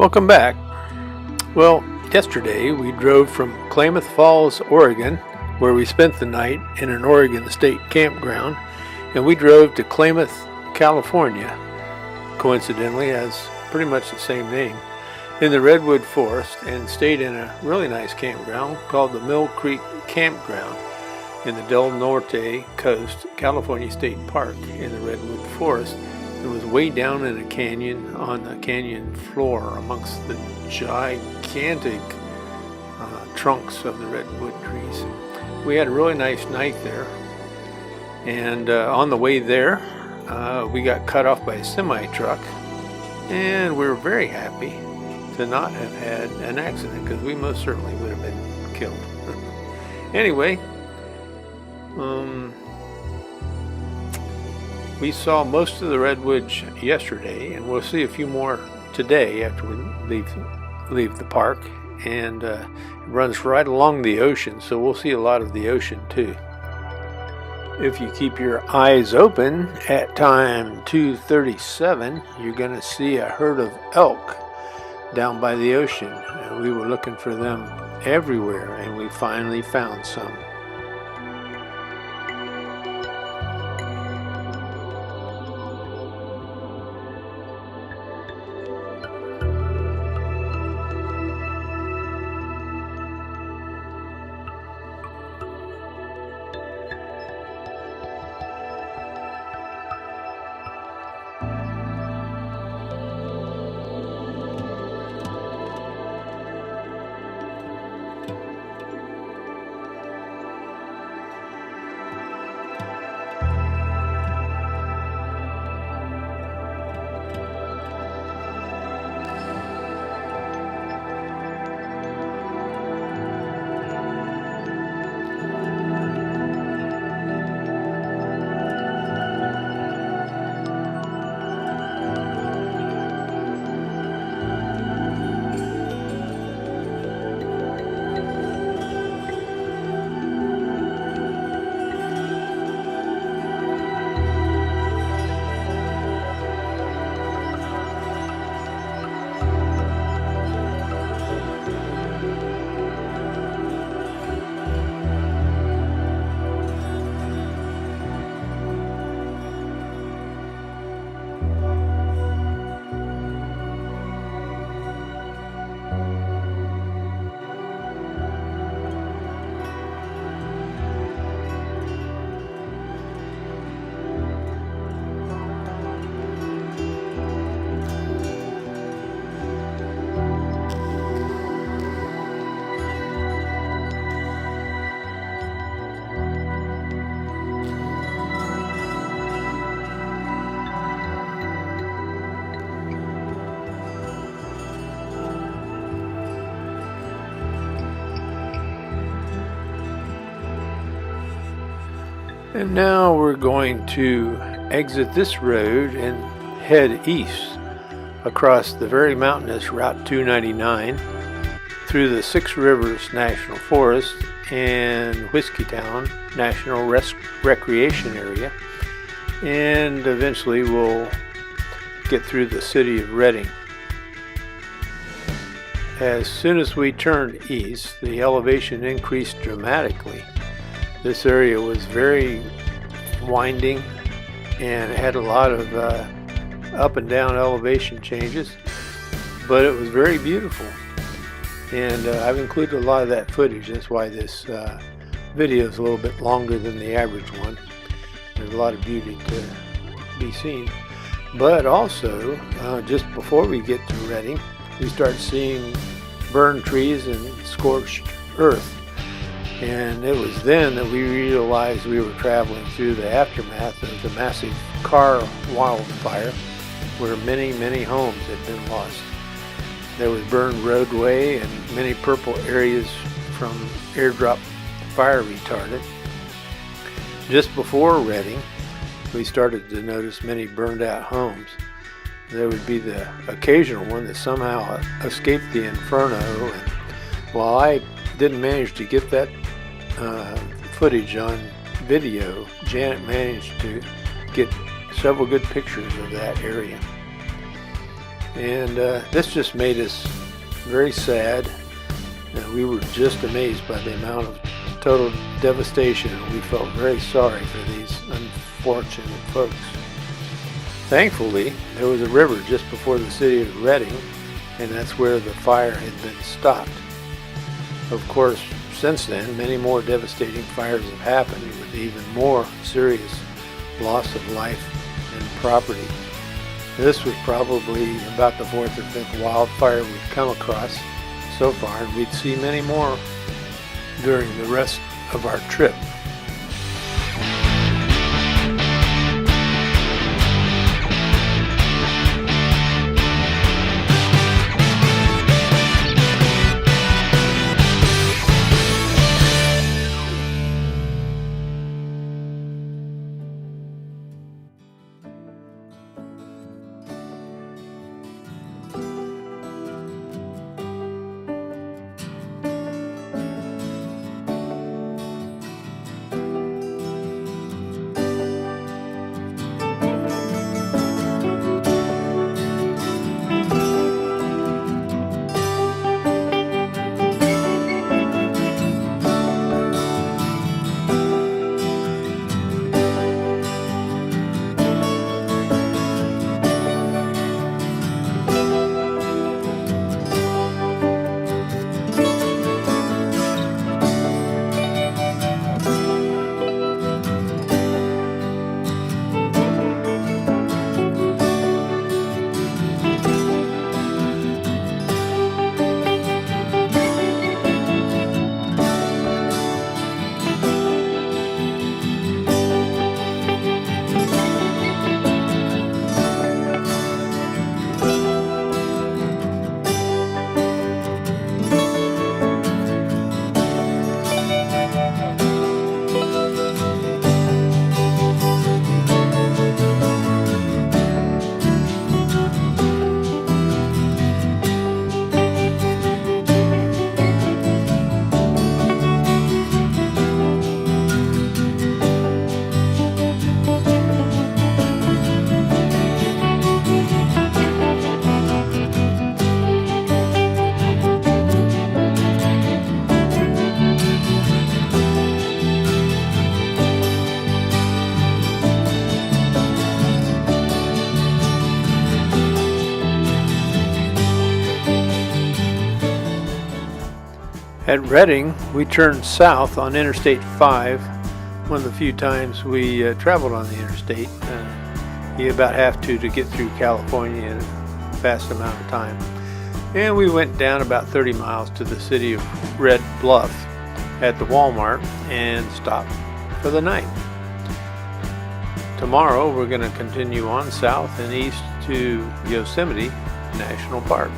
Welcome back. Well, yesterday we drove from Klamath Falls, Oregon, where we spent the night in an Oregon State campground, and we drove to Klamath, California, coincidentally has pretty much the same name, in the Redwood Forest, and stayed in a really nice campground called the Mill Creek Campground in the Del Norte Coast, California State Park in the Redwood Forest. It was way down in a canyon on the canyon floor amongst the gigantic trunks of the redwood trees. We had a really nice night there, and on the way there we got cut off by a semi-truck, and we were very happy to not have had an accident because we most certainly would have been killed. Anyway, we saw most of the redwoods yesterday, and we'll see a few more today after we leave the park. And it runs right along the ocean, so we'll see a lot of the ocean too. If you keep your eyes open at time 2:37, you're going to see a herd of elk down by the ocean. We were looking for them everywhere, and we finally found some. And now we're going to exit this road and head east across the very mountainous Route 299 through the Six Rivers National Forest and Whiskeytown National Recreation Area, and eventually we'll get through the city of Redding. As soon as we turned east, the elevation increased dramatically. This area was very winding and had a lot of up and down elevation changes, but it was very beautiful. And I've included a lot of that footage. That's why this video is a little bit longer than the average one. There's a lot of beauty to be seen. But also, just before we get to Redding, we start seeing burned trees and scorched earth. And it was then that we realized we were traveling through the aftermath of the massive car wildfire where many, many homes had been lost. There was burned roadway and many purple areas from airdrop fire retardant. Just before Redding, we started to notice many burned out homes. There would be the occasional one that somehow escaped the inferno, and while I didn't manage to get that footage on video, Janet managed to get several good pictures of that area. And this just made us very sad. And we were just amazed by the amount of total devastation. We felt very sorry for these unfortunate folks. Thankfully, there was a river just before the city of Reading, and that's where the fire had been stopped. Of course, since then, many more devastating fires have happened with even more serious loss of life and property. This was probably about the fourth or fifth wildfire we've come across so far, and we'd see many more during the rest of our trip. At Reading, we turned south on Interstate 5, one of the few times we traveled on the interstate. You about have to get through California in a fast amount of time. And we went down about 30 miles to the city of Red Bluff at the Walmart and stopped for the night. Tomorrow we're going to continue on south and east to Yosemite National Park.